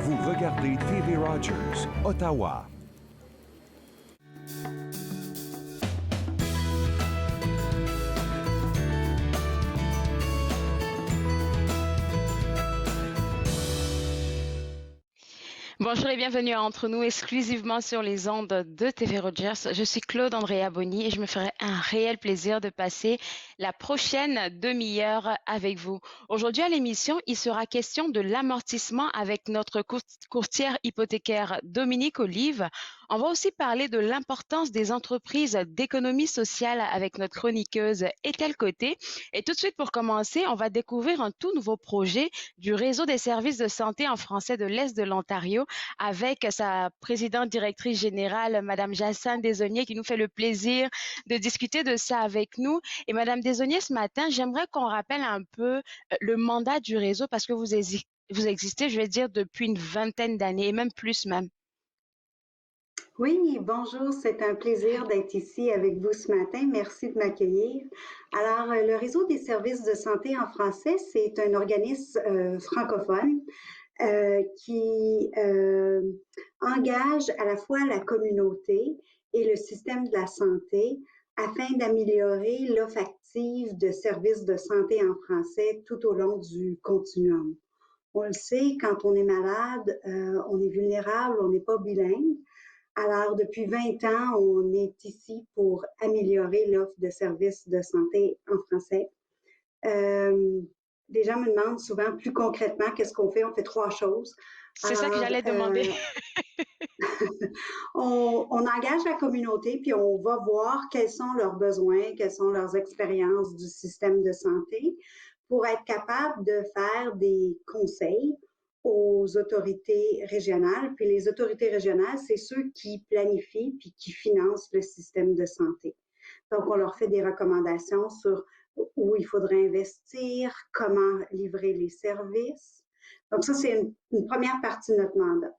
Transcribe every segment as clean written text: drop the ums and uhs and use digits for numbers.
Vous regardez TV Rogers, Ottawa. Bonjour et bienvenue à Entre nous, exclusivement sur les ondes de TV Rogers. Je suis Claude Andrea Bonny et je me ferai un réel plaisir de passer la prochaine demi-heure avec vous. Aujourd'hui à l'émission, il sera question de l'amortissement avec notre courtière hypothécaire Dominique Olive. On va aussi parler de l'importance des entreprises d'économie sociale avec notre chroniqueuse Ethel Côté. Et tout de suite pour commencer, on va découvrir un tout nouveau projet du réseau des services de santé en français de l'Est de l'Ontario avec sa présidente directrice générale, Madame Jacinthe Desaulniers, qui nous fait le plaisir de discuter de ça avec nous. Et Madame Desaulniers, ce matin, j'aimerais qu'on rappelle un peu le mandat du réseau parce que vous existez, je vais dire, depuis une vingtaine d'années et même plus même. Oui, bonjour, c'est un plaisir d'être ici avec vous ce matin. Merci de m'accueillir. Alors, le réseau des services de santé en français, c'est un organisme francophone qui engage à la fois la communauté et le système de la santé afin d'améliorer l'offre active de services de santé en français tout au long du continuum. On le sait, quand on est malade, on est vulnérable, on n'est pas bilingue. Alors, depuis 20 ans, on est ici pour améliorer l'offre de services de santé en français. Les gens me demandent souvent plus concrètement qu'est-ce qu'on fait. On fait 3 choses. C'est ça que j'allais demander. On engage la communauté, puis on va voir quels sont leurs besoins, quelles sont leurs expériences du système de santé pour être capable de faire des conseils aux autorités régionales. Puis les autorités régionales, c'est ceux qui planifient puis qui financent le système de santé. Donc, on leur fait des recommandations sur où il faudrait investir, comment livrer les services. Donc, ça, c'est une première partie de notre mandat.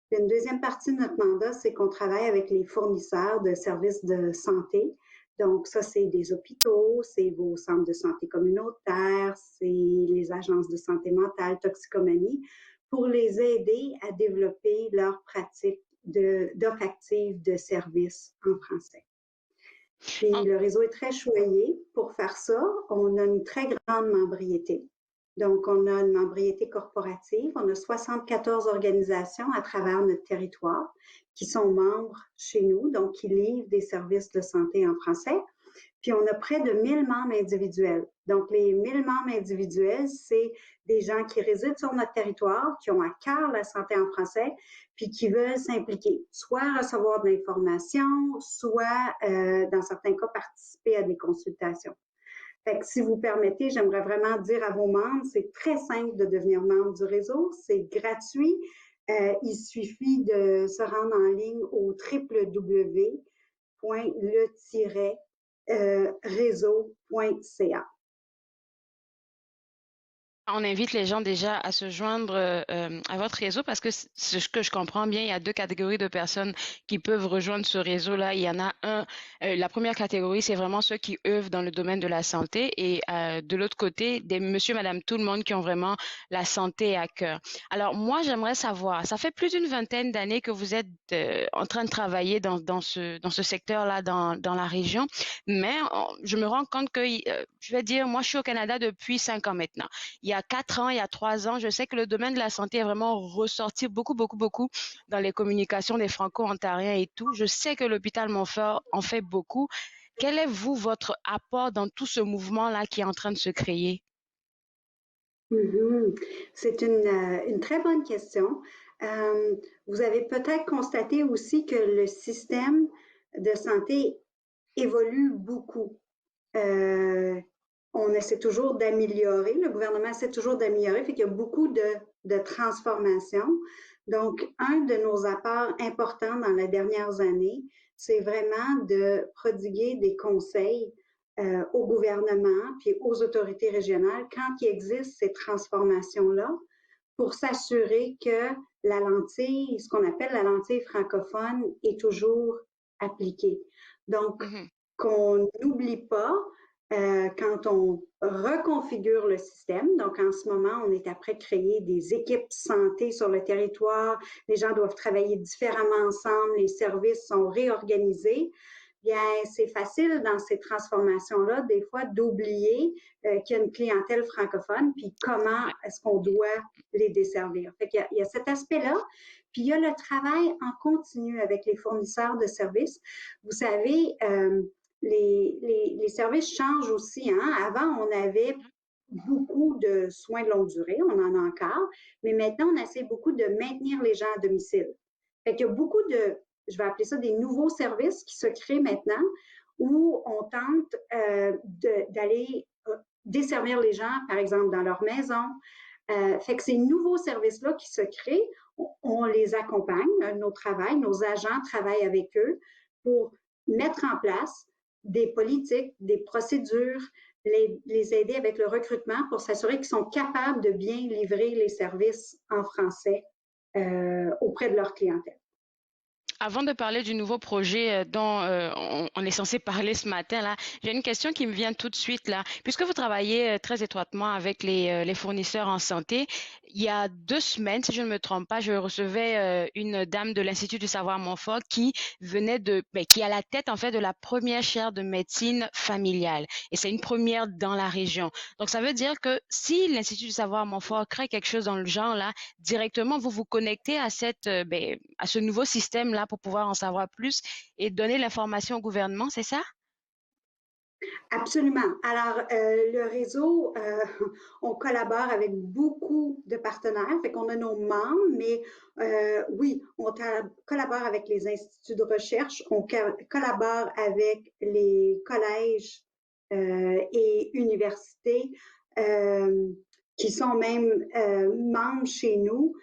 Puis une deuxième partie de notre mandat, c'est qu'on travaille avec les fournisseurs de services de santé. Donc, ça, c'est des hôpitaux, c'est vos centres de santé communautaires, c'est les agences de santé mentale, toxicomanie, pour les aider à développer leur pratique d'offre active de services en français. Puis le réseau est très choyé. Pour faire ça, on a une très grande membriété. Donc, on a une membriété corporative. On a 74 organisations à travers notre territoire qui sont membres chez nous, donc qui livrent des services de santé en français. Puis, on a près de 1000 membres individuels. Donc, les 1000 membres individuels, c'est des gens qui résident sur notre territoire, qui ont à cœur la santé en français, puis qui veulent s'impliquer, soit recevoir de l'information, soit, dans certains cas, participer à des consultations. Fait que si vous permettez, j'aimerais vraiment dire à vos membres, c'est très simple de devenir membre du réseau, c'est gratuit. Il suffit de se rendre en ligne au www.le-réseau.ca. On invite les gens déjà à se joindre à votre réseau parce que ce que je comprends bien, il y a 2 catégories de personnes qui peuvent rejoindre ce réseau-là. Il y en a la première catégorie, c'est vraiment ceux qui œuvrent dans le domaine de la santé et de l'autre côté, des monsieur, madame, tout le monde qui ont vraiment la santé à cœur. Alors moi, j'aimerais savoir, ça fait plus d'une vingtaine d'années que vous êtes en train de travailler dans ce secteur-là, dans la région, mais je me rends compte que, je vais dire, moi, je suis au Canada depuis 5 ans maintenant. Il y a 4 ans, il y a 3 ans, je sais que le domaine de la santé est vraiment ressorti beaucoup dans les communications des Franco-Ontariens et tout. Je sais que l'hôpital Montfort en fait beaucoup. Quel est, vous, votre apport dans tout ce mouvement-là qui est en train de se créer? C'est une très bonne question. Vous avez peut-être constaté aussi que le système de santé évolue beaucoup. On essaie toujours d'améliorer, le gouvernement essaie toujours d'améliorer, fait qu'il y a beaucoup de transformations. Donc, un de nos apports importants dans les dernières années, c'est vraiment de prodiguer des conseils au gouvernement puis aux autorités régionales quand il existe ces transformations-là pour s'assurer que la lentille, ce qu'on appelle la lentille francophone, est toujours appliquée. Donc, qu'on n'oublie pas quand on reconfigure le système. Donc, en ce moment, on est après de créer des équipes santé sur le territoire. Les gens doivent travailler différemment ensemble. Les services sont réorganisés. Bien, c'est facile dans ces transformations-là, des fois, d'oublier qu'il y a une clientèle francophone, puis comment Ouais. est-ce qu'on doit les desservir. Fait qu'il y a cet aspect-là. Puis il y a le travail en continu avec les fournisseurs de services. Vous savez, les services changent aussi. Hein? Avant, on avait beaucoup de soins de longue durée, on en a encore, mais maintenant, on essaie beaucoup de maintenir les gens à domicile. Fait qu'il y a beaucoup de, je vais appeler ça des nouveaux services qui se créent maintenant où on tente d'aller desservir les gens, par exemple, dans leur maison. Fait que ces nouveaux services-là qui se créent, on les accompagne, nos travail, nos agents travaillent avec eux pour mettre en place des politiques, des procédures, les aider avec le recrutement pour s'assurer qu'ils sont capables de bien livrer les services en français auprès de leur clientèle. Avant de parler du nouveau projet dont on est censé parler ce matin là, j'ai une question qui me vient tout de suite là. Puisque vous travaillez très étroitement avec les fournisseurs en santé, il y a 2 semaines, si je ne me trompe pas, je recevais une dame de l'Institut du savoir Montfort qui qui est à la tête en fait de la première chaire de médecine familiale. Et c'est une première dans la région. Donc ça veut dire que si l'Institut du savoir Montfort crée quelque chose dans le genre là, directement vous vous connectez à à ce nouveau système là pour pouvoir en savoir plus et donner l'information au gouvernement, c'est ça? Absolument. Alors, le réseau, on collabore avec beaucoup de partenaires, fait qu'on a nos membres, mais oui, on collabore avec les instituts de recherche, on collabore avec les collèges et universités qui sont même membres chez nous.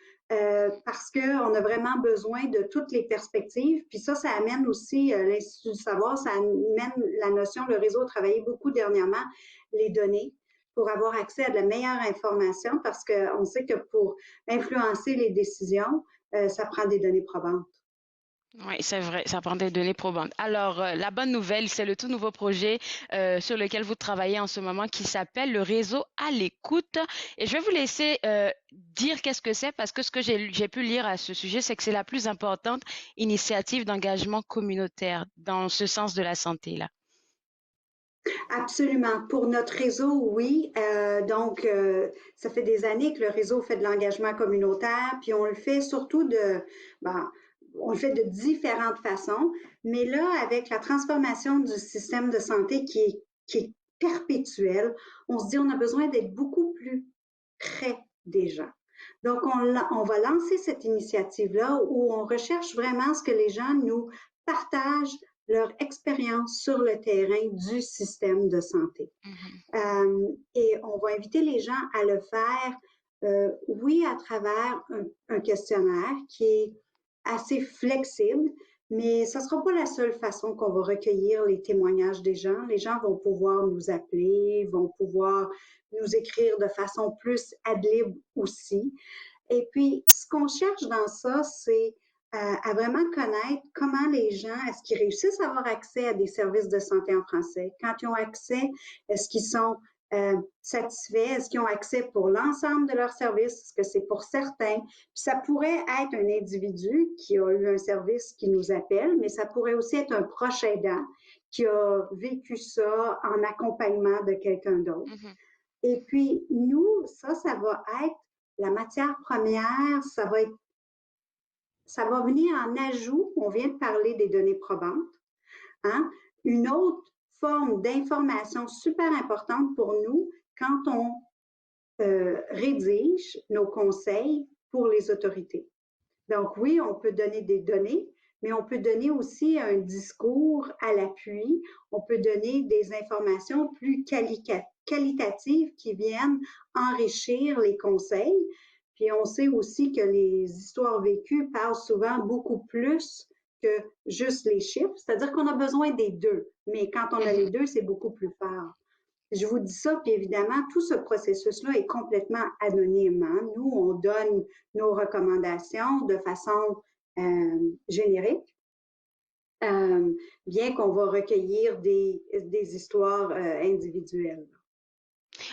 Parce qu'on a vraiment besoin de toutes les perspectives. Puis ça amène aussi l'Institut du savoir, ça amène la notion, le réseau a travaillé beaucoup dernièrement, les données pour avoir accès à de la meilleure information parce qu'on sait que pour influencer les décisions, ça prend des données probantes. Oui, c'est vrai, ça prend des données probantes. Alors, la bonne nouvelle, c'est le tout nouveau projet sur lequel vous travaillez en ce moment qui s'appelle le réseau à l'écoute. Et je vais vous laisser dire qu'est-ce que c'est parce que ce que j'ai pu lire à ce sujet, c'est que c'est la plus importante initiative d'engagement communautaire dans ce sens de la santé, là. Absolument. Pour notre réseau, oui. Donc, ça fait des années que le réseau fait de l'engagement communautaire, puis on le fait surtout ben, on le fait de différentes façons. Mais là, avec la transformation du système de santé qui est perpétuelle, on se dit on a besoin d'être beaucoup plus près des gens. Donc, on va lancer cette initiative-là où on recherche vraiment ce que les gens nous partagent leur expérience sur le terrain du système de santé. Mhm. Et on va inviter les gens à le faire, oui, à travers un questionnaire qui est assez flexible, mais ce ne sera pas la seule façon qu'on va recueillir les témoignages des gens. Les gens vont pouvoir nous appeler, vont pouvoir nous écrire de façon plus ad lib aussi. Et puis, ce qu'on cherche dans ça, c'est à vraiment connaître comment les gens, est-ce qu'ils réussissent à avoir accès à des services de santé en français? Quand ils ont accès, est-ce qu'ils sont satisfaits? Est-ce qu'ils ont accès pour l'ensemble de leurs services? Est-ce que c'est pour certains? Puis ça pourrait être un individu qui a eu un service qui nous appelle, mais ça pourrait aussi être un proche aidant qui a vécu ça en accompagnement de quelqu'un d'autre. Mhm. Et puis, nous, ça va être la matière première, ça va venir en ajout. On vient de parler des données probantes. Hein? Une autre forme d'information super importante pour nous quand on rédige nos conseils pour les autorités. Donc oui, on peut donner des données, mais on peut donner aussi un discours à l'appui. On peut donner des informations plus qualitatives qui viennent enrichir les conseils. Puis on sait aussi que les histoires vécues parlent souvent beaucoup plus que juste les chiffres. C'est-à-dire qu'on a besoin des deux, mais quand on a les Mhm. deux, c'est beaucoup plus fort. Je vous dis ça, puis évidemment, tout ce processus-là est complètement anonyme. Hein. Nous, on donne nos recommandations de façon générique, bien qu'on va recueillir des histoires individuelles.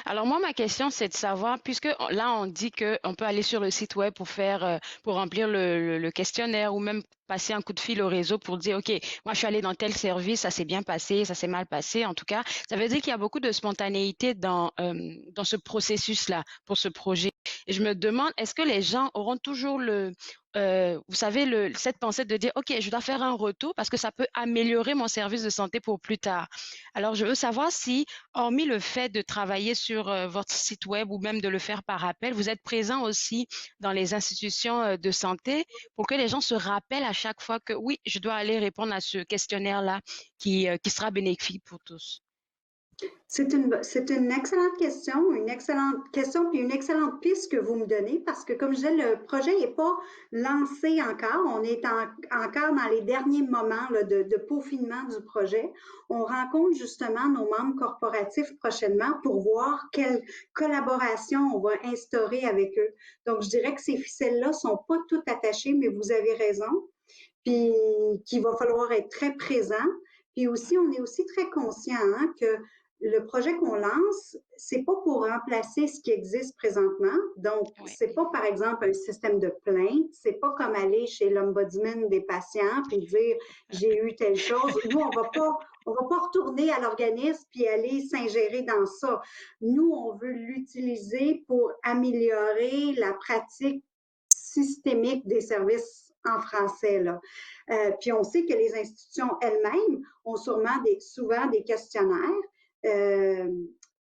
Alors moi, ma question, c'est de savoir, puisque là, on dit qu'on peut aller sur le site web pour remplir le questionnaire ou même passer un coup de fil au réseau pour dire, OK, moi, je suis allé dans tel service, ça s'est bien passé, ça s'est mal passé. En tout cas, ça veut dire qu'il y a beaucoup de spontanéité dans ce processus-là, pour ce projet. Et je me demande, est-ce que les gens auront toujours vous savez, cette pensée de dire, OK, je dois faire un retour parce que ça peut améliorer mon service de santé pour plus tard. Alors, je veux savoir si hormis le fait de travailler sur votre site web ou même de le faire par appel, vous êtes présent aussi dans les institutions de santé pour que les gens se rappellent à chaque fois que oui, je dois aller répondre à ce questionnaire-là qui sera bénéfique pour tous. C'est une excellente question, puis une excellente piste que vous me donnez, parce que comme je disais, le projet n'est pas lancé encore. On est encore dans les derniers moments là, de peaufinement du projet. On rencontre justement nos membres corporatifs prochainement pour voir quelle collaboration on va instaurer avec eux. Donc, je dirais que ces ficelles-là sont pas toutes attachées, mais vous avez raison, puis qu'il va falloir être très présent. Puis aussi, on est aussi très conscient hein, que le projet qu'on lance, c'est pas pour remplacer ce qui existe présentement. Donc, Oui. c'est pas, par exemple, un système de plainte. C'est pas comme aller chez l'ombudsman des patients puis dire j'ai eu telle chose. Nous, on va pas retourner à l'organisme puis aller s'ingérer dans ça. Nous, on veut l'utiliser pour améliorer la pratique systémique des services en français. Là. Puis on sait que les institutions elles-mêmes ont souvent des questionnaires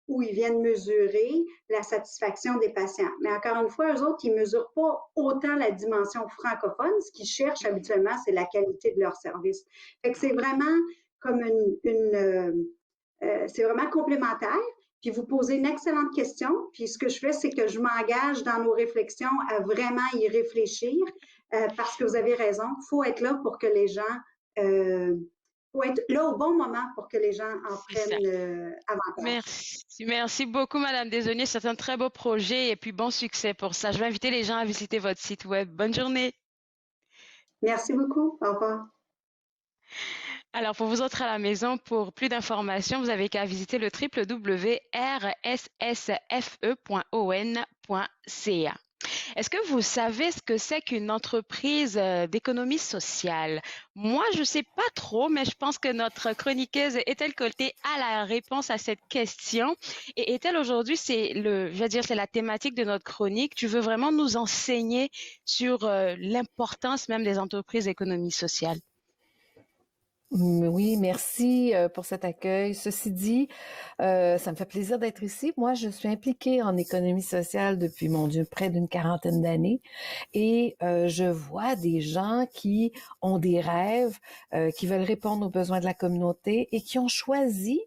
où ils viennent mesurer la satisfaction des patients. Mais encore une fois, eux autres, ils ne mesurent pas autant la dimension francophone. Ce qu'ils cherchent habituellement, c'est la qualité de leur service. Fait que c'est vraiment comme c'est vraiment complémentaire. Puis vous posez une excellente question. Puis ce que je fais, c'est que je m'engage dans nos réflexions à vraiment y réfléchir parce que vous avez raison. Il faut être là pour que les gens faut être là au bon moment pour que les gens en prennent avantage. Merci beaucoup, Madame Desaulniers. C'est un très beau projet et puis bon succès pour ça. Je vais inviter les gens à visiter votre site web. Bonne journée. Merci beaucoup. Au revoir. Alors, pour vous autres à la maison, pour plus d'informations, vous avez qu'à visiter le www.rssfe.on.ca. Est-ce que vous savez ce que c'est qu'une entreprise d'économie sociale? Moi, je ne sais pas trop, mais je pense que notre chroniqueuse est-elle coltée à la réponse à cette question? Et est-elle aujourd'hui, je veux dire, c'est la thématique de notre chronique. Tu veux vraiment nous enseigner sur l'importance même des entreprises d'économie sociale? Oui, merci pour cet accueil. Ceci dit, ça me fait plaisir d'être ici. Moi, je suis impliquée en économie sociale depuis, mon Dieu, près d'une quarantaine d'années et je vois des gens qui ont des rêves, qui veulent répondre aux besoins de la communauté et qui ont choisi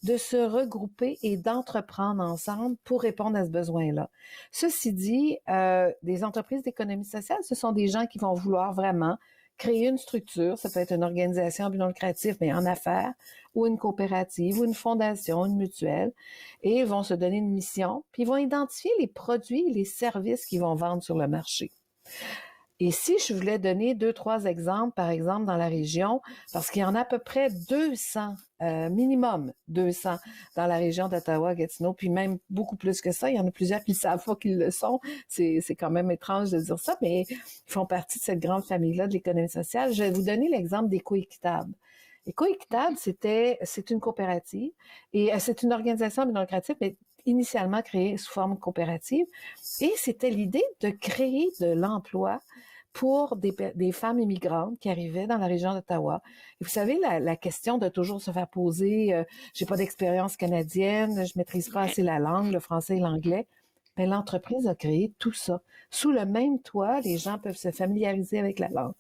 de se regrouper et d'entreprendre ensemble pour répondre à ce besoin-là. Ceci dit, des entreprises d'économie sociale, ce sont des gens qui vont vouloir vraiment créer une structure, ça peut être une organisation à but non lucratif, mais en affaires, ou une coopérative, ou une fondation, une mutuelle, et ils vont se donner une mission, puis ils vont identifier les produits et les services qu'ils vont vendre sur le marché. Et si je voulais donner 2-3 exemples, par exemple, dans la région, parce qu'il y en a à peu près 200, minimum 200 dans la région d'Ottawa-Gatineau, puis même beaucoup plus que ça. Il y en a plusieurs qui ne savent pas qu'ils le sont. C'est quand même étrange de dire ça, mais ils font partie de cette grande famille-là de l'économie sociale. Je vais vous donner l'exemple d'Éco-Équitable. Éco-Équitable, c'est une coopérative et c'est une organisation non lucrative, mais initialement créée sous forme coopérative. Et c'était l'idée de créer de l'emploi pour des femmes immigrantes qui arrivaient dans la région d'Ottawa. Et vous savez, la question de toujours se faire poser, j'ai pas d'expérience canadienne, je maîtrise pas assez la langue, le français et l'anglais. Ben, l'entreprise a créé tout ça. Sous le même toit, les gens peuvent se familiariser avec la langue,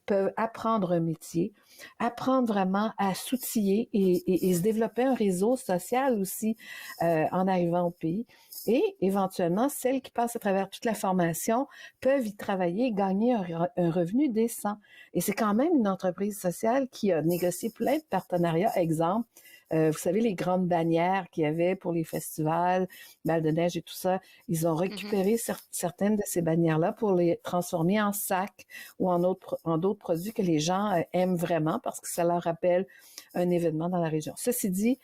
peuvent apprendre un métier, apprendre vraiment à s'outiller et se développer un réseau social aussi en arrivant au pays. Et éventuellement, celles qui passent à travers toute la formation peuvent y travailler et gagner un revenu décent. Et c'est quand même une entreprise sociale qui a négocié plein de partenariats. Exemple, Vous savez, les grandes bannières qu'il y avait pour les festivals, Bal de neige et tout ça, ils ont récupéré certaines de ces bannières-là pour les transformer en sacs ou en d'autres produits que les gens aiment vraiment parce que ça leur rappelle un événement dans la région. Ceci dit,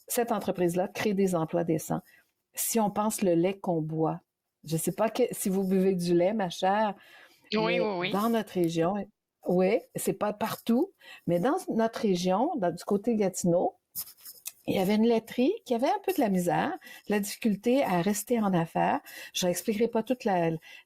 cette entreprise-là crée des emplois décents. Si on pense le lait qu'on boit, je ne sais pas si vous buvez du lait, ma chère, Oui, mais oui, oui. dans notre région, oui, c'est pas partout, mais dans notre région, du côté Gatineau, il y avait une laiterie qui avait un peu de la misère, de la difficulté à rester en affaires. Je n'expliquerai pas tous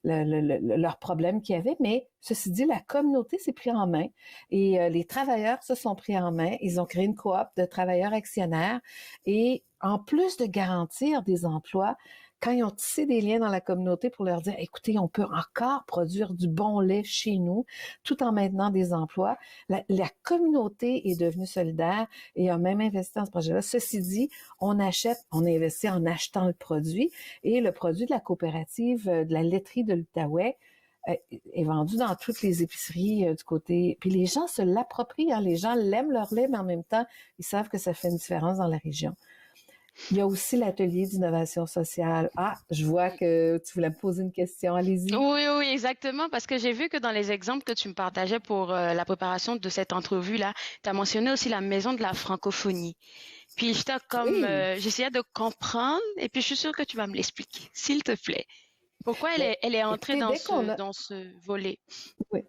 leurs problèmes qu'il y avait, mais ceci dit, la communauté s'est prise en main et les travailleurs se sont pris en main. Ils ont créé une coop de travailleurs actionnaires et en plus de garantir des emplois, quand ils ont tissé des liens dans la communauté pour leur dire, écoutez, on peut encore produire du bon lait chez nous tout en maintenant des emplois, la communauté est devenue solidaire et a même investi dans ce projet-là. Ceci dit, on investit en achetant le produit et le produit de la coopérative de la laiterie de l'Outaouais est vendu dans toutes les épiceries du côté. Puis les gens se l'approprient, hein. Les gens l'aiment leur lait, mais en même temps, ils savent que ça fait une différence dans la région. Il y a aussi l'atelier d'innovation sociale. Ah, je vois que tu voulais me poser une question. Allez-y. Oui, oui, exactement, parce que j'ai vu que dans les exemples que tu me partageais pour la préparation de cette entrevue-là, tu as mentionné aussi la maison de la francophonie. Puis Oui. j'essayais de comprendre, et puis je suis sûre que tu vas me l'expliquer, s'il te plaît. Pourquoi elle est entrée Écoutez, dans ce volet? Oui.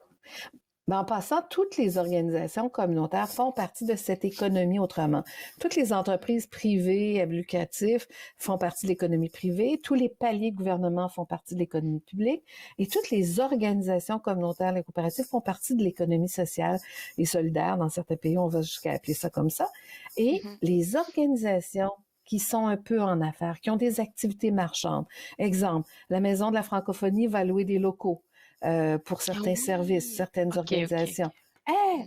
Mais en passant, toutes les organisations communautaires font partie de cette économie autrement. Toutes les entreprises privées à but lucratif font partie de l'économie privée. Tous les paliers de gouvernement font partie de l'économie publique. Et toutes les organisations communautaires, les coopératives font partie de l'économie sociale et solidaire. Dans certains pays, on va jusqu'à appeler ça comme ça. Et les organisations qui sont un peu en affaires, qui ont des activités marchandes. Exemple, la Maison de la francophonie va louer des locaux pour certains services, certaines organisations.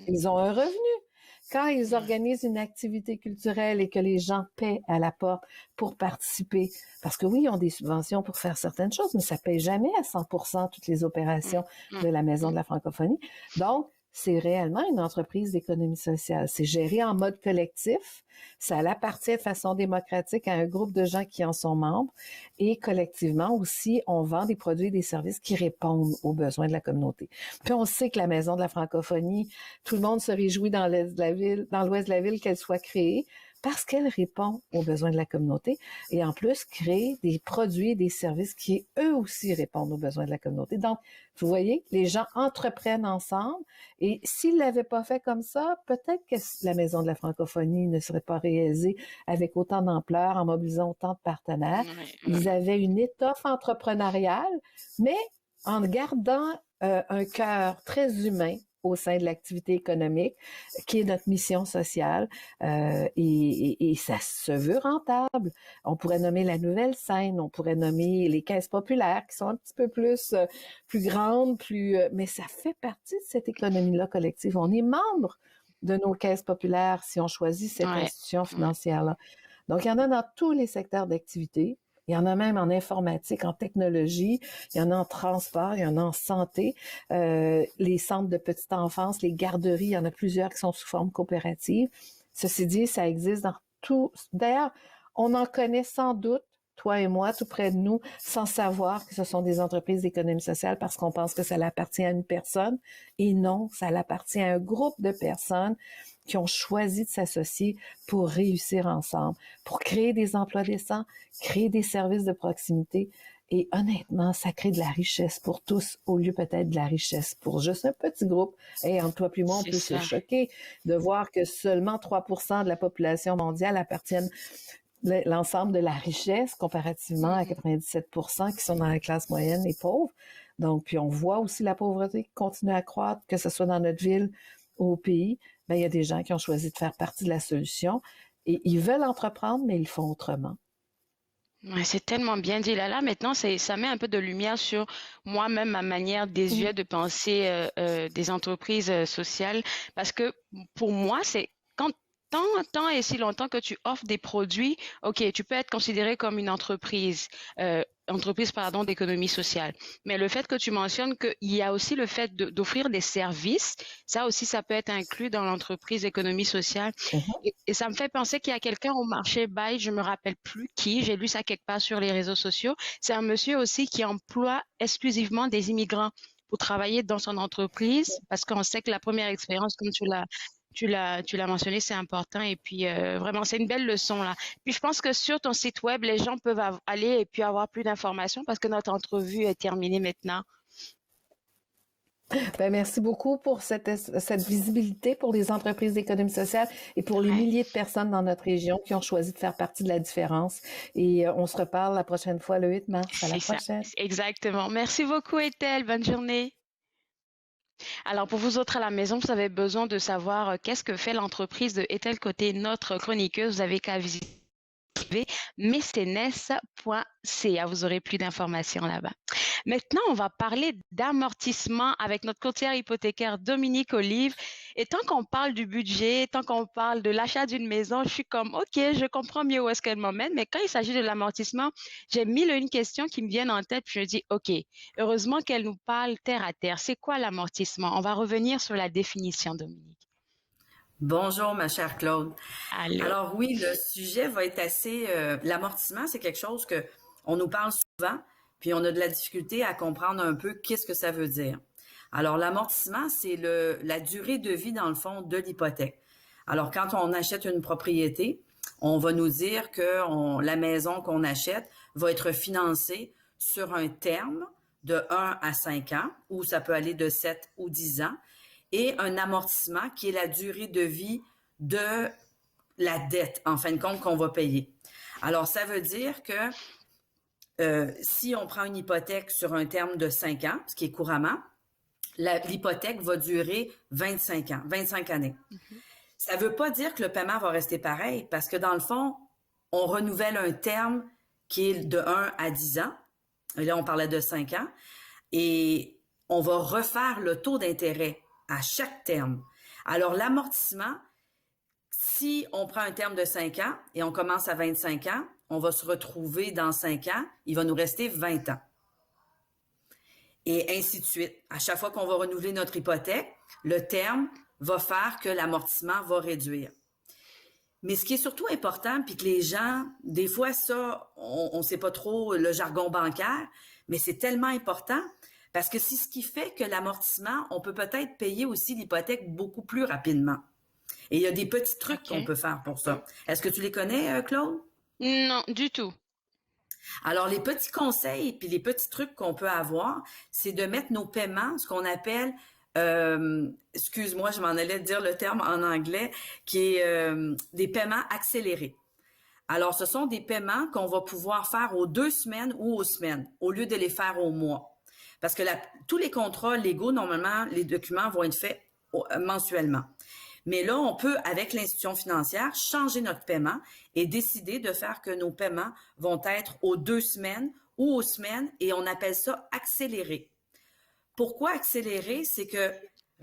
Ils ont un revenu. Quand ils organisent une activité culturelle et que les gens paient à la porte pour participer, parce que oui, ils ont des subventions pour faire certaines choses, mais ça ne paye jamais à 100% toutes les opérations de la Maison de la francophonie. Donc, c'est réellement une entreprise d'économie sociale. C'est géré en mode collectif. Ça appartient de façon démocratique à un groupe de gens qui en sont membres. Et collectivement aussi, on vend des produits et des services qui répondent aux besoins de la communauté. Puis on sait que la Maison de la francophonie, tout le monde se réjouit dans l'ouest de la ville qu'elle soit créée parce qu'elle répond aux besoins de la communauté et en plus crée des produits et des services qui eux aussi répondent aux besoins de la communauté. Donc, vous voyez, les gens entreprennent ensemble et s'ils ne l'avaient pas fait comme ça, peut-être que la Maison de la francophonie ne serait pas réalisée avec autant d'ampleur, en mobilisant autant de partenaires. Ils avaient une étoffe entrepreneuriale, mais en gardant un cœur très humain au sein de l'activité économique, qui est notre mission sociale, et ça se veut rentable. On pourrait nommer la nouvelle scène, on pourrait nommer les caisses populaires, qui sont un petit peu plus grandes, mais ça fait partie de cette économie-là collective. On est membre de nos caisses populaires si on choisit cette institution financière-là. Donc, il y en a dans tous les secteurs d'activité. Il y en a même en informatique, en technologie, il y en a en transport, il y en a en santé, les centres de petite enfance, les garderies, il y en a plusieurs qui sont sous forme coopérative. Ceci dit, ça existe dans tout. D'ailleurs, on en connaît sans doute, toi et moi, tout près de nous, sans savoir que ce sont des entreprises d'économie sociale parce qu'on pense que ça appartient à une personne. Et non, ça appartient à un groupe de personnes qui ont choisi de s'associer pour réussir ensemble, pour créer des emplois décents, créer des services de proximité. Et honnêtement, ça crée de la richesse pour tous au lieu peut-être de la richesse pour juste un petit groupe. Et entre toi et moi, on peut se choquer de voir que seulement 3% de la population mondiale appartiennent l'ensemble de la richesse comparativement à 97% qui sont dans la classe moyenne et pauvres. Donc, puis on voit aussi la pauvreté qui continue à croître, que ce soit dans notre ville ou au pays. Ben, il y a des gens qui ont choisi de faire partie de la solution et ils veulent entreprendre, mais ils font autrement. Ouais, c'est tellement bien dit. Là, maintenant, ça met un peu de lumière sur moi-même, ma manière désuète de penser des entreprises sociales. Parce que pour moi, c'est quand tant et si longtemps que tu offres des produits, OK, tu peux être considéré comme une entreprise, pardon, d'économie sociale. Mais le fait que tu mentionnes qu'il y a aussi le fait d'offrir des services, ça aussi, ça peut être inclus dans l'entreprise économie sociale. Et ça me fait penser qu'il y a quelqu'un au marché Bail, je me rappelle plus qui, j'ai lu ça quelque part sur les réseaux sociaux. C'est un monsieur aussi qui emploie exclusivement des immigrants pour travailler dans son entreprise, parce qu'on sait que la première expérience, comme tu l'as mentionné, c'est important. Et puis, vraiment, c'est une belle leçon là. Puis, je pense que sur ton site web, les gens peuvent aller et puis avoir plus d'informations parce que notre entrevue est terminée maintenant. Ben, merci beaucoup pour cette visibilité pour les entreprises d'économie sociale et pour les milliers de personnes dans notre région qui ont choisi de faire partie de la différence. Et on se reparle la prochaine fois le 8 mars. À la prochaine. Exactement. Merci beaucoup, Ethel. Bonne journée. Alors, pour vous autres à la maison, vous avez besoin de savoir qu'est-ce que fait l'entreprise de Ethel Côté, notre chroniqueuse. Vous avez qu'à visiter mecenes.ca. Vous aurez plus d'informations là-bas. Maintenant, on va parler d'amortissement avec notre courtière hypothécaire Dominique Olive. Et tant qu'on parle du budget, tant qu'on parle de l'achat d'une maison, je suis comme, OK, je comprends mieux où est-ce qu'elle m'emmène. Mais quand il s'agit de l'amortissement, j'ai mille et une questions qui me viennent en tête. Puis je dis, OK, heureusement qu'elle nous parle terre à terre. C'est quoi l'amortissement? On va revenir sur la définition, Dominique. Bonjour, ma chère Claude. Allô. Alors oui, le sujet va être assez... l'amortissement, c'est quelque chose que on nous parle souvent, puis on a de la difficulté à comprendre un peu qu'est-ce que ça veut dire. Alors, l'amortissement, c'est la durée de vie, dans le fond, de l'hypothèque. Alors, quand on achète une propriété, on va nous dire que la maison qu'on achète va être financée sur un terme de 1 à 5 ans, ou ça peut aller de 7 ou 10 ans, et un amortissement qui est la durée de vie de la dette, en fin de compte, qu'on va payer. Alors, ça veut dire que si on prend une hypothèque sur un terme de 5 ans, ce qui est couramment, l'hypothèque va durer 25 ans, 25 années. Ça ne veut pas dire que le paiement va rester pareil, parce que dans le fond, on renouvelle un terme qui est de 1 à 10 ans. Et là, on parlait de 5 ans. Et on va refaire le taux d'intérêt à chaque terme. Alors, l'amortissement, si on prend un terme de 5 ans et on commence à 25 ans, on va se retrouver dans 5 ans, il va nous rester 20 ans. Et ainsi de suite. À chaque fois qu'on va renouveler notre hypothèque, le terme va faire que l'amortissement va réduire. Mais ce qui est surtout important, puis que les gens, des fois ça, on ne sait pas trop le jargon bancaire, mais c'est tellement important parce que c'est ce qui fait que l'amortissement, on peut peut-être payer aussi l'hypothèque beaucoup plus rapidement. Et il y a des petits trucs qu'on peut faire pour ça. Est-ce que tu les connais, Claude? Non, du tout. Alors, les petits conseils puis les petits trucs qu'on peut avoir, c'est de mettre nos paiements, ce qu'on appelle, excuse-moi, je m'en allais dire le terme en anglais, qui est des paiements accélérés. Alors, ce sont des paiements qu'on va pouvoir faire aux 2 semaines ou aux semaines, au lieu de les faire au mois. Parce que tous les contrats légaux, normalement, les documents vont être faits mensuellement. Mais là, on peut, avec l'institution financière, changer notre paiement et décider de faire que nos paiements vont être aux 2 semaines ou aux semaines, et on appelle ça accéléré. Pourquoi accéléré? C'est que,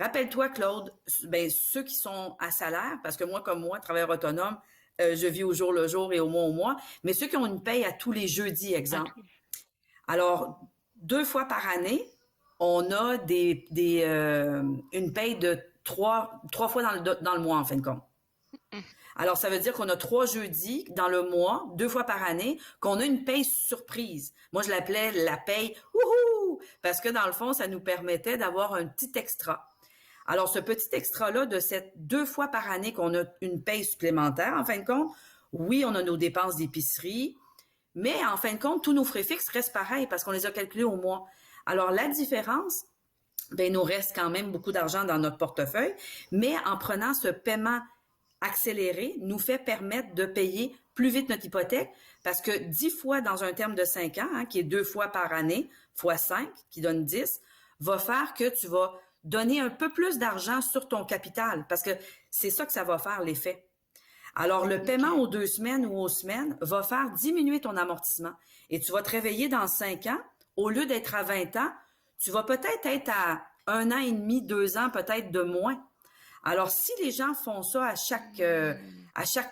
rappelle-toi, Claude, ben, ceux qui sont à salaire, parce que moi, comme moi, travailleur autonome, je vis au jour le jour et au mois, mais ceux qui ont une paye à tous les jeudis, exemple. Alors, 2 fois par année, on a une paye de 3 fois dans le mois, en fin de compte. Alors, ça veut dire qu'on a 3 jeudis dans le mois, 2 fois par année, qu'on a une paye surprise. Moi, je l'appelais la paye « wouhou » parce que, dans le fond, ça nous permettait d'avoir un petit extra. Alors, ce petit extra-là, de cette 2 fois par année qu'on a une paye supplémentaire, en fin de compte, oui, on a nos dépenses d'épicerie, mais en fin de compte, tous nos frais fixes restent pareils parce qu'on les a calculés au mois. Alors, la différence, ben, il nous reste quand même beaucoup d'argent dans notre portefeuille, mais en prenant ce paiement accéléré, nous fait permettre de payer plus vite notre hypothèque parce que 10 fois dans un terme de 5 ans, qui est 2 fois par année, fois 5, qui donne 10, va faire que tu vas donner un peu plus d'argent sur ton capital parce que c'est ça que ça va faire, l'effet. Alors, le paiement aux 2 semaines ou aux semaines va faire diminuer ton amortissement et tu vas te réveiller dans 5 ans. Au lieu d'être à 20 ans, tu vas peut-être être à 1 an et demi, 2 ans, peut-être de moins. Alors, si les gens font ça à chaque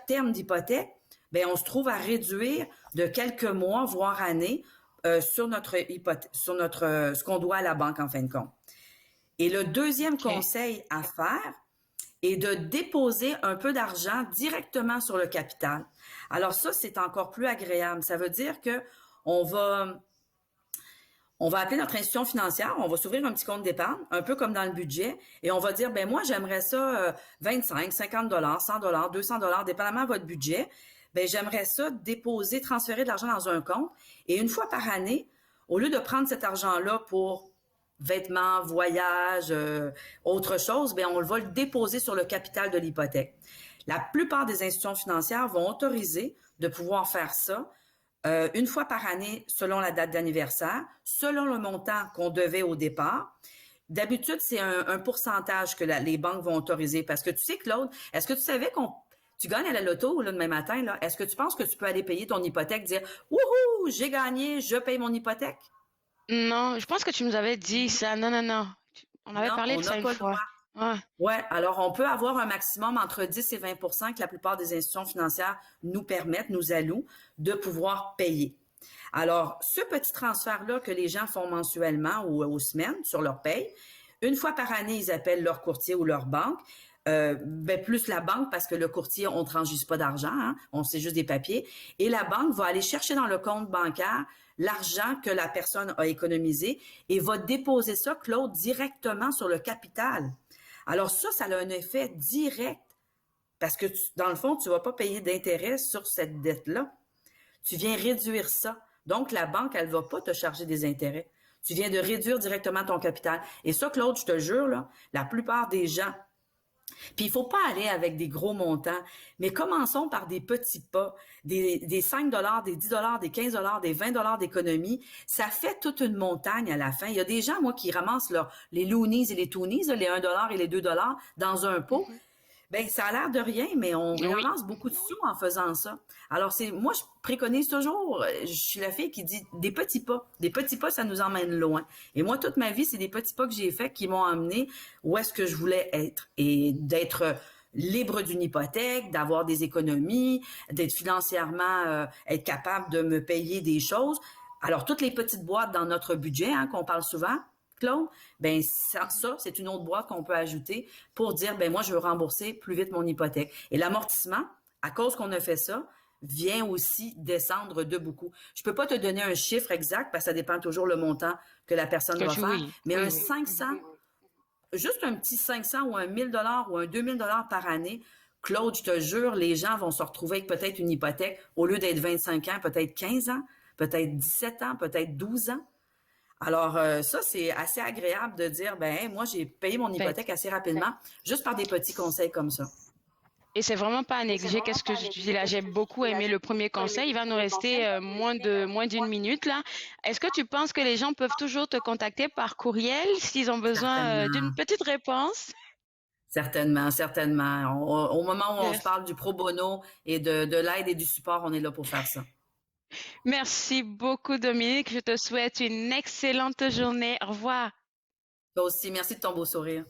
terme d'hypothèque, ben on se trouve à réduire de quelques mois, voire années, sur ce qu'on doit à la banque en fin de compte. Et le deuxième conseil à faire est de déposer un peu d'argent directement sur le capital. Alors ça, c'est encore plus agréable. Ça veut dire que on va appeler notre institution financière, on va s'ouvrir un petit compte d'épargne, un peu comme dans le budget, et on va dire, ben moi, j'aimerais ça 25, 50 $, 100 $, 200 $, dépendamment de votre budget. Ben j'aimerais ça déposer, transférer de l'argent dans un compte. Et une fois par année, au lieu de prendre cet argent-là pour vêtements, voyages, autre chose, ben on va le déposer sur le capital de l'hypothèque. La plupart des institutions financières vont autoriser de pouvoir faire ça une fois par année selon la date d'anniversaire, selon le montant qu'on devait au départ. D'habitude, c'est un pourcentage que les banques vont autoriser. Parce que tu sais, Claude, est-ce que tu savais tu gagnes à la loto là, demain matin, là, est-ce que tu penses que tu peux aller payer ton hypothèque, dire « Wouhou, j'ai gagné, je paye mon hypothèque ». Non, je pense que tu nous avais dit ça. Non, non, non. On avait parlé de ça une fois. Ouais, alors on peut avoir un maximum entre 10 et 20 % que la plupart des institutions financières nous permettent, nous allouent, de pouvoir payer. Alors, ce petit transfert-là que les gens font mensuellement ou aux semaines sur leur paye, une fois par année, ils appellent leur courtier ou leur banque. Plus la banque, parce que le courtier, on ne transige pas d'argent, hein, c'est juste des papiers. Et la banque va aller chercher dans le compte bancaire l'argent que la personne a économisé et va déposer ça, Claude, directement sur le capital. Alors ça a un effet direct parce que, dans le fond, tu ne vas pas payer d'intérêt sur cette dette-là. Tu viens réduire ça. Donc, la banque, elle ne va pas te charger des intérêts. Tu viens de réduire directement ton capital. Et ça, Claude, je te jure, là, la plupart des gens, puis il ne faut pas aller avec des gros montants, mais commençons par des petits pas, des 5 $, des 10 $, des 15 $, des 20 $ d'économie. Ça fait toute une montagne à la fin. Il y a des gens, moi, qui ramassent les loonies et les toonies, les 1 $ et les 2 $ dans un pot. Bien, ça a l'air de rien, mais on ramasse beaucoup de sous en faisant ça. Alors, moi, je préconise toujours, je suis la fille qui dit des petits pas. Des petits pas, ça nous emmène loin. Et moi, toute ma vie, c'est des petits pas que j'ai faits qui m'ont amené où est-ce que je voulais être. Et d'être libre d'une hypothèque, d'avoir des économies, d'être financièrement, être capable de me payer des choses. Alors, toutes les petites boîtes dans notre budget, hein, qu'on parle souvent, Claude, ben ça, c'est une autre boîte qu'on peut ajouter pour dire, ben moi, je veux rembourser plus vite mon hypothèque. Et l'amortissement, à cause qu'on a fait ça, vient aussi descendre de beaucoup. Je peux pas te donner un chiffre exact parce que ça dépend toujours le montant que la personne va faire, mais un 500, juste un petit 500 ou un 1000 $ ou un 2000 $ par année, Claude, je te jure, les gens vont se retrouver avec peut-être une hypothèque, au lieu d'être 25 ans, peut-être 15 ans, peut-être 17 ans, peut-être 12 ans. Alors, ça, c'est assez agréable de dire, ben moi, j'ai payé mon hypothèque assez rapidement, juste par des petits conseils comme ça. Et c'est vraiment pas à négliger. Qu'est-ce que je dis là? J'ai beaucoup aimé le premier conseil. Il va nous rester moins d'une minute là. Est-ce que tu penses que les gens peuvent toujours te contacter par courriel s'ils ont besoin d'une petite réponse? Certainement, certainement. Au moment où on se parle du pro bono et de l'aide et du support, on est là pour faire ça. Merci beaucoup, Dominique. Je te souhaite une excellente journée. Au revoir. Toi aussi, merci de ton beau sourire.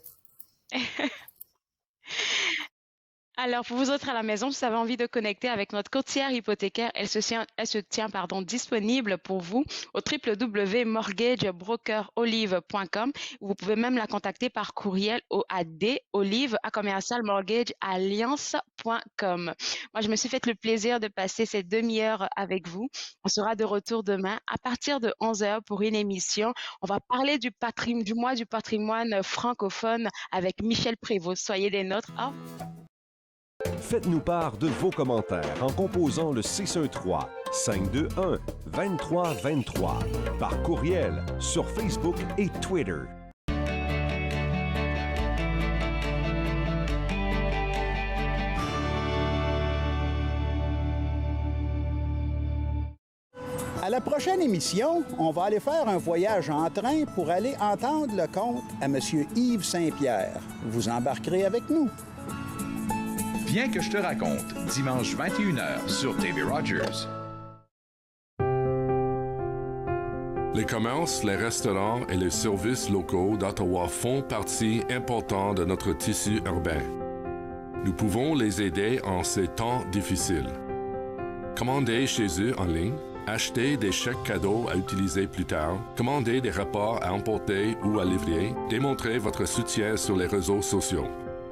Alors, pour vous autres à la maison, si vous avez envie de connecter avec notre courtière hypothécaire, elle se tient disponible pour vous au www.mortgagebrokerolive.com. Vous pouvez même la contacter par courriel à olive@mortgagealliance.com. Moi, je me suis fait le plaisir de passer cette demi-heure avec vous. On sera de retour demain à partir de 11h pour une émission. On va parler du mois du patrimoine francophone avec Michel Prévost. Soyez des nôtres. Au revoir. Faites-nous part de vos commentaires en composant le 613-521-2323 par courriel sur Facebook et Twitter. À la prochaine émission, on va aller faire un voyage en train pour aller entendre le conte à M. Yves Saint-Pierre. Vous embarquerez avec nous. Viens que je te raconte, dimanche 21h sur TV Rogers. Les commerces, les restaurants et les services locaux d'Ottawa font partie importante de notre tissu urbain. Nous pouvons les aider en ces temps difficiles. Commandez chez eux en ligne, achetez des chèques cadeaux à utiliser plus tard, commandez des repas à emporter ou à livrer, démontrez votre soutien sur les réseaux sociaux.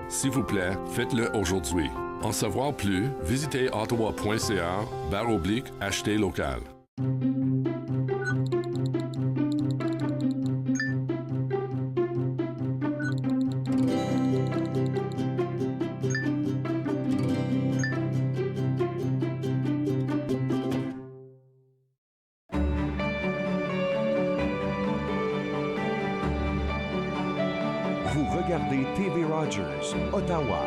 S'il vous plaît, faites-le aujourd'hui. En savoir plus, visitez ottawa.ca/acheter local. Vous regardez TV Rogers, Ottawa.